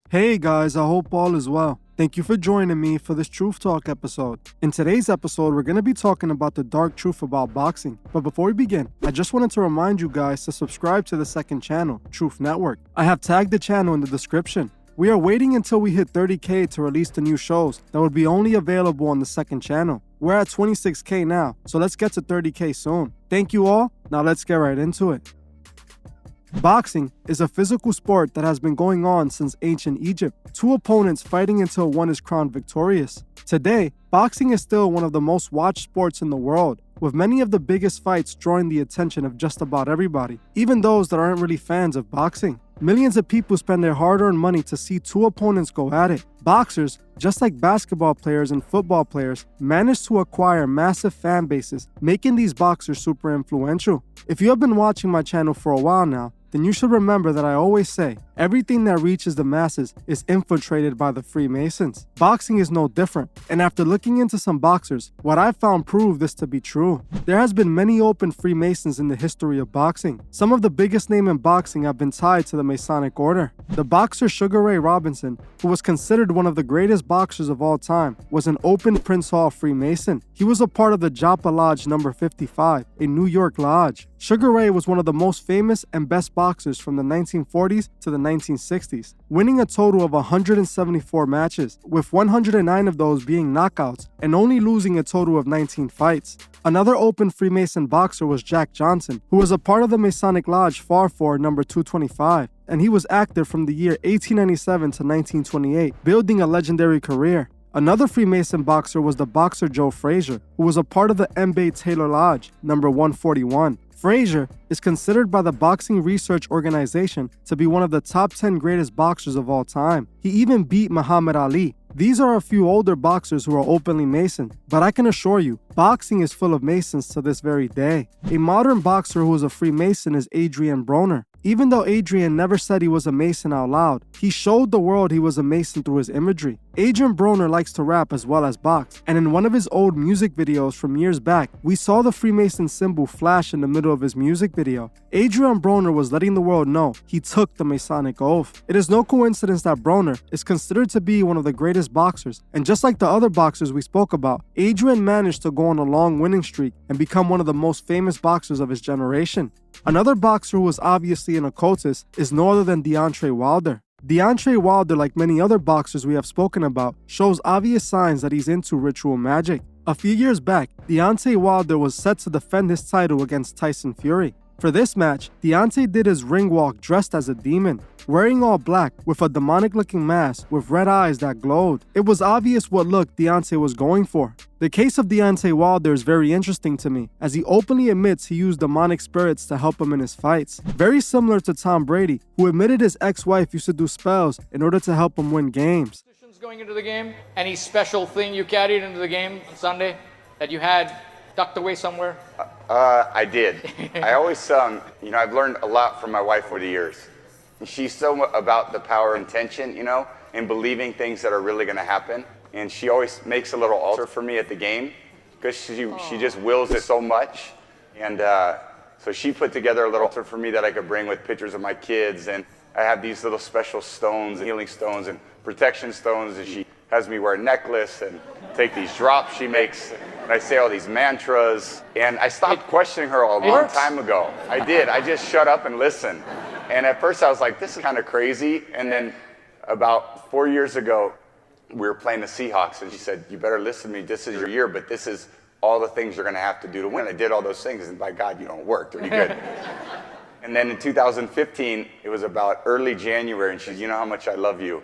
Hey guys, I hope all is well. Thank you for joining me for this Truth Talk episode. In today's episode, we're going to be talking about the dark truth about boxing. But before we begin, I just wanted to remind you guys to subscribe to the second channel, Truth Network. I have tagged the channel in the description. We are waiting until we hit 30K to release the new shows that will be only available on the second channel. We're at 26K now, so let's get to 30K soon. Thank you all. Now let's get right into it. Boxing is a physical sport that has been going on since ancient Egypt, two opponents fighting until one is crowned victorious. Today, boxing is still one of the most watched sports in the world, with many of the biggest fights drawing the attention of just about everybody, even those that aren't really fans of boxing. Millions of people spend their hard-earned money to see two opponents go at it. Boxers, just like basketball players and football players, manage to acquire massive fan bases, making these boxers super influential. If you have been watching my channel for a while now, then you should remember that I always say, everything that reaches the masses is infiltrated by the Freemasons. Boxing is no different, and after looking into some boxers, what I found proved this to be true. There has been many open Freemasons in the history of boxing. Some of the biggest names in boxing have been tied to the Masonic Order. The boxer Sugar Ray Robinson, who was considered one of the greatest boxers of all time, was an open Prince Hall Freemason. He was a part of the Joppa Lodge No. 55, a New York lodge. Sugar Ray was one of the most famous and best boxers from the 1940s to the 1960s, winning a total of 174 matches, with 109 of those being knockouts and only losing a total of 19 fights. Another open Freemason boxer was Jack Johnson, who was a part of the Masonic Lodge Farfor No. 225, and he was active from the year 1897 to 1928, building a legendary career. Another Freemason boxer was the boxer Joe Frazier, who was a part of the Mbae Taylor Lodge No. 141. Frazier is considered by the Boxing Research Organization to be one of the top 10 greatest boxers of all time. He even beat Muhammad Ali. These are a few older boxers who are openly Mason, but I can assure you, boxing is full of Masons to this very day. A modern boxer who is a Freemason is Adrian Broner. Even though Adrian never said he was a Mason out loud, he showed the world he was a Mason through his imagery. Adrian Broner likes to rap as well as box, and in one of his old music videos from years back, we saw the Freemason symbol flash in the middle of his music video. Adrian Broner was letting the world know he took the Masonic Oath. It is no coincidence that Broner is considered to be one of the greatest boxers, and just like the other boxers we spoke about, Adrian managed to go on a long winning streak and become one of the most famous boxers of his generation. Another boxer who was obviously an occultist is no other than Deontay Wilder. Deontay Wilder, like many other boxers we have spoken about, shows obvious signs that he's into ritual magic. A few years back, Deontay Wilder was set to defend his title against Tyson Fury. For this match, Deontay did his ring walk dressed as a demon, wearing all black with a demonic-looking mask with red eyes that glowed. It was obvious what look Deontay was going for. The case of Deontay Wilder is very interesting to me, as he openly admits he used demonic spirits to help him in his fights. Very similar to Tom Brady, who admitted his ex-wife used to do spells in order to help him win games. Going into the game, any special thing you carried into the game on Sunday that you had tucked away somewhere? I did. I always, I've learned a lot from my wife over the years. She's so about the power of intention, and believing things that are really going to happen. And she always makes a little altar for me at the game because she just wills it so much. And so she put together a little altar for me that I could bring with pictures of my kids. And I have these little special stones, healing stones and protection stones. And she has me wear a necklace and take these drops she makes. And I say all these mantras. And I stopped questioning her a long time ago. I did. I just shut up and listened. And at first I was like, this is kind of crazy. And then about 4 years ago, we were playing the Seahawks. And she said, you better listen to me. This is your year, but this is all the things you're going to have to do to win. I did all those things. And by God, you don't work pretty good. And then in 2015, it was about early January. And she said, you know how much I love you?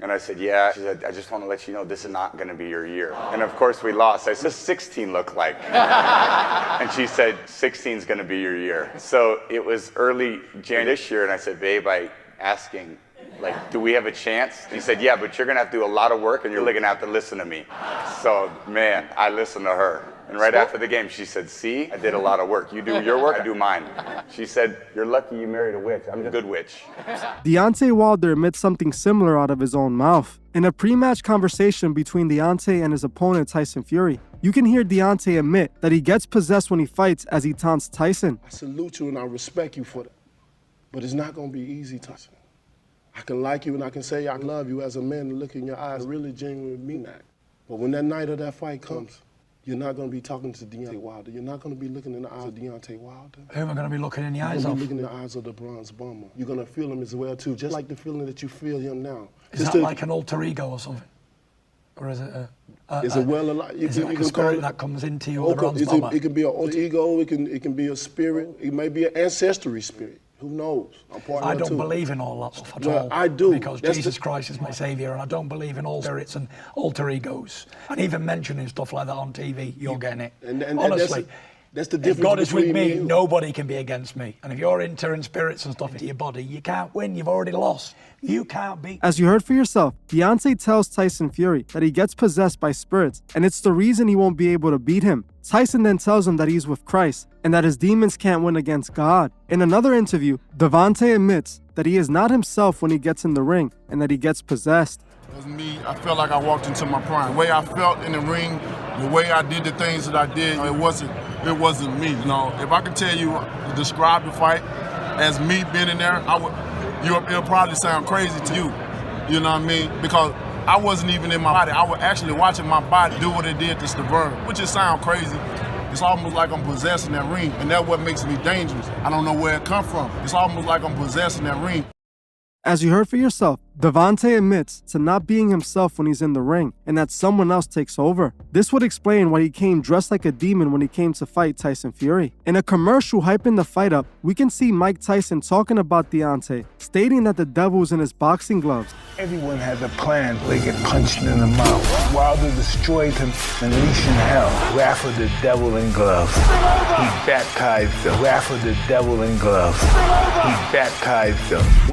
And I said, yeah. She said, I just want to let you know this is not going to be your year. And of course we lost. I said, what's 16 look like? And she said, 16 is going to be your year. So it was early January this year. And I said, babe, I asking, like, do we have a chance? He said, yeah, but you're going to have to do a lot of work and you're really going to have to listen to me. So, man, I listened to her. And right after the game, she said, see, I did a lot of work. You do your work, I do mine. She said, you're lucky you married a witch. I'm a good witch. Deontay Wilder admits something similar out of his own mouth. In a pre-match conversation between Deontay and his opponent Tyson Fury, you can hear Deontay admit that he gets possessed when he fights as he taunts Tyson. I salute you and I respect you for that. But it's not going to be easy, Tyson. I can like you and I can say I love you as a man and look in your eyes and really genuinely mean that. But when that night of that fight comes, you're not going to be talking to Deontay Wilder. You're not going to be looking in the eyes of Deontay Wilder. Who am I going to be looking in the eyes You're of? going to be looking in the eyes of the bronze bomber. You're going to feel him as well, too, just like the feeling that you feel him now. Is that like an alter ego or something? Or is it is it well alive? Is it like a spirit that comes into you, the bronze bomber? It can be an alter ego, it can be a spirit, it may be an ancestry spirit. Who knows? I don't believe in all that stuff at all. I do. Because Jesus Christ is my saviour, and I don't believe in all spirits and alter egos. And even mentioning stuff like that on TV, you're getting it. And honestly, that's the difference. If God is with between me, nobody can be against me. And if you're entering spirits and stuff into your body, you can't win. You've already lost. You can't beat. As you heard for yourself, Deontay tells Tyson Fury that he gets possessed by spirits, and it's the reason he won't be able to beat him. Tyson then tells him that he's with Christ, and that his demons can't win against God. In another interview, Devontae admits that he is not himself when he gets in the ring, and that he gets possessed. It was me. I felt like I walked into my prime. The way I felt in the ring, the way I did the things that I did, it wasn't me. You know, if I could tell you, describe the fight as me being in there, it'll probably sound crazy to you. You know what I mean? Because I wasn't even in my body. I was actually watching my body do what it did to Stavern, which just sound crazy. It's almost like I'm possessing that ring, and that's what makes me dangerous. I don't know where it come from. It's almost like I'm possessing that ring. As you heard for yourself, Devontae admits to not being himself when he's in the ring, and that someone else takes over. This would explain why he came dressed like a demon when he came to fight Tyson Fury. In a commercial hyping the fight up, we can see Mike Tyson talking about Deontay, stating that the devil's in his boxing gloves. Everyone has a plan. They get punched in the mouth. Wilder destroyed him, unleashing hell. Wrath of the devil in gloves. He baptized them. Wrath of the devil in gloves. He baptized them.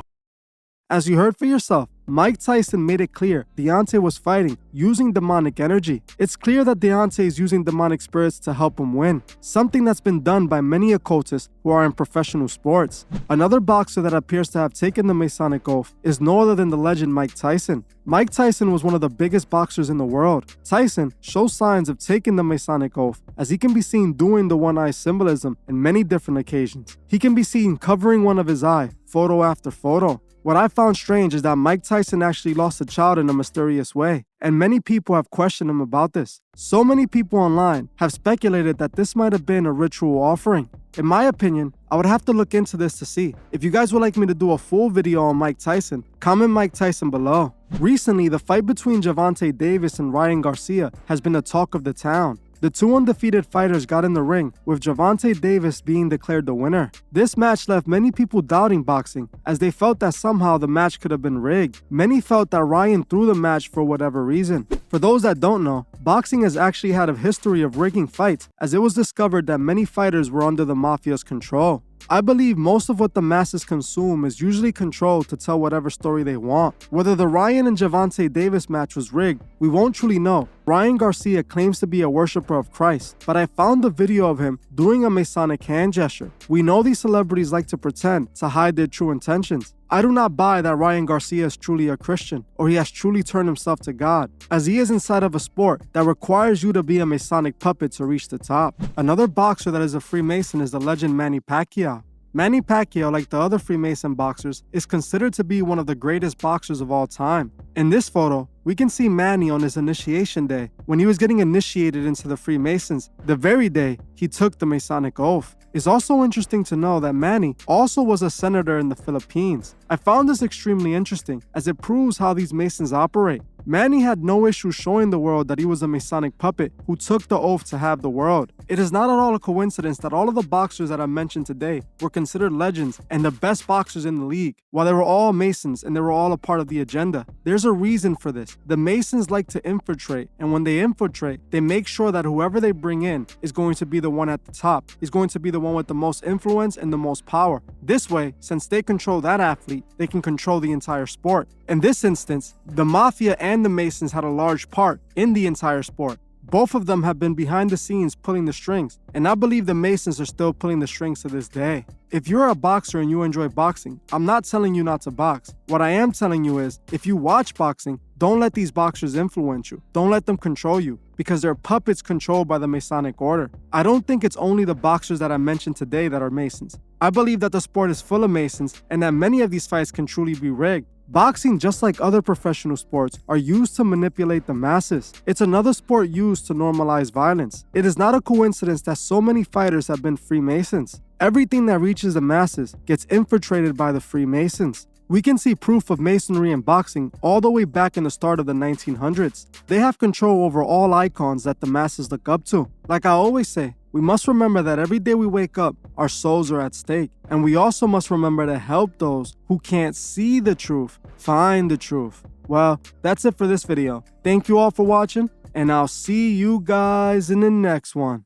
As you heard for yourself, Mike Tyson made it clear Deontay was fighting using demonic energy. It's clear that Deontay is using demonic spirits to help him win, something that's been done by many occultists who are in professional sports. Another boxer that appears to have taken the Masonic Oath is no other than the legend Mike Tyson. Mike Tyson was one of the biggest boxers in the world. Tyson shows signs of taking the Masonic Oath, as he can be seen doing the one-eye symbolism in many different occasions. He can be seen covering one of his eye, photo after photo. What I found strange is that Mike Tyson actually lost a child in a mysterious way, and many people have questioned him about this. So many people online have speculated that this might have been a ritual offering. In my opinion, I would have to look into this to see. If you guys would like me to do a full video on Mike Tyson, comment Mike Tyson below. Recently, the fight between Gervonta Davis and Ryan Garcia has been the talk of the town. The two undefeated fighters got in the ring, with Gervonta Davis being declared the winner. This match left many people doubting boxing, as they felt that somehow the match could have been rigged. Many felt that Ryan threw the match for whatever reason. For those that don't know, boxing has actually had a history of rigging fights, as it was discovered that many fighters were under the mafia's control. I believe most of what the masses consume is usually controlled to tell whatever story they want. Whether the Ryan and Gervonta Davis match was rigged, we won't truly know. Ryan Garcia claims to be a worshiper of Christ, but I found a video of him doing a Masonic hand gesture. We know these celebrities like to pretend to hide their true intentions. I do not buy that Ryan Garcia is truly a Christian, or he has truly turned himself to God, as he is inside of a sport that requires you to be a Masonic puppet to reach the top. Another boxer that is a Freemason is the legend Manny Pacquiao. Manny Pacquiao, like the other Freemason boxers, is considered to be one of the greatest boxers of all time. In this photo, we can see Manny on his initiation day, when he was getting initiated into the Freemasons, the very day he took the Masonic Oath. It's also interesting to know that Manny also was a senator in the Philippines. I found this extremely interesting, as it proves how these Masons operate. Manny had no issue showing the world that he was a Masonic puppet who took the oath to have the world. It is not at all a coincidence that all of the boxers that I mentioned today were considered legends and the best boxers in the league, while they were all Masons and they were all a part of the agenda. There's a reason for this. The Masons like to infiltrate, and when they infiltrate, they make sure that whoever they bring in is going to be the one at the top, is going to be the one with the most influence and the most power. This way, since they control that athlete, they can control the entire sport. In this instance, the Mafia and the Masons had a large part in the entire sport. Both of them have been behind the scenes pulling the strings, and I believe the Masons are still pulling the strings to this day. If you're a boxer and you enjoy boxing, I'm not telling you not to box. What I am telling you is, if you watch boxing, don't let these boxers influence you. Don't let them control you, because they're puppets controlled by the Masonic Order. I don't think it's only the boxers that I mentioned today that are Masons. I believe that the sport is full of Masons, and that many of these fights can truly be rigged. Boxing, just like other professional sports, are used to manipulate the masses. It's another sport used to normalize violence. It is not a coincidence that so many fighters have been Freemasons. Everything that reaches the masses gets infiltrated by the Freemasons. We can see proof of masonry in boxing all the way back in the start of the 1900s. They have control over all icons that the masses look up to. Like I always say, we must remember that every day we wake up, our souls are at stake. And we also must remember to help those who can't see the truth find the truth. Well, that's it for this video. Thank you all for watching, and I'll see you guys in the next one.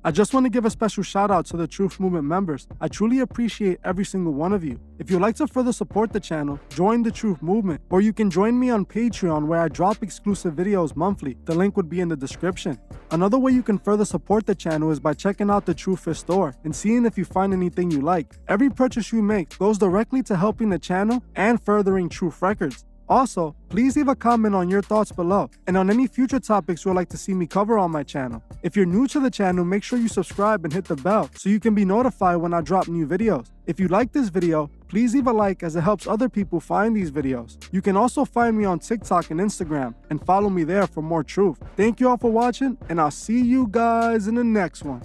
I just want to give a special shout out to the Truth Movement members. I truly appreciate every single one of you. If you'd like to further support the channel, join the Truth Movement, or you can join me on Patreon where I drop exclusive videos monthly. The link would be in the description. Another way you can further support the channel is by checking out the Truth Fist store and seeing if you find anything you like. Every purchase you make goes directly to helping the channel and furthering Truth Records. Also, please leave a comment on your thoughts below and on any future topics you would like to see me cover on my channel. If you're new to the channel, make sure you subscribe and hit the bell so you can be notified when I drop new videos. If you like this video, please leave a like as it helps other people find these videos. You can also find me on TikTok and Instagram and follow me there for more truth. Thank you all for watching, and I'll see you guys in the next one.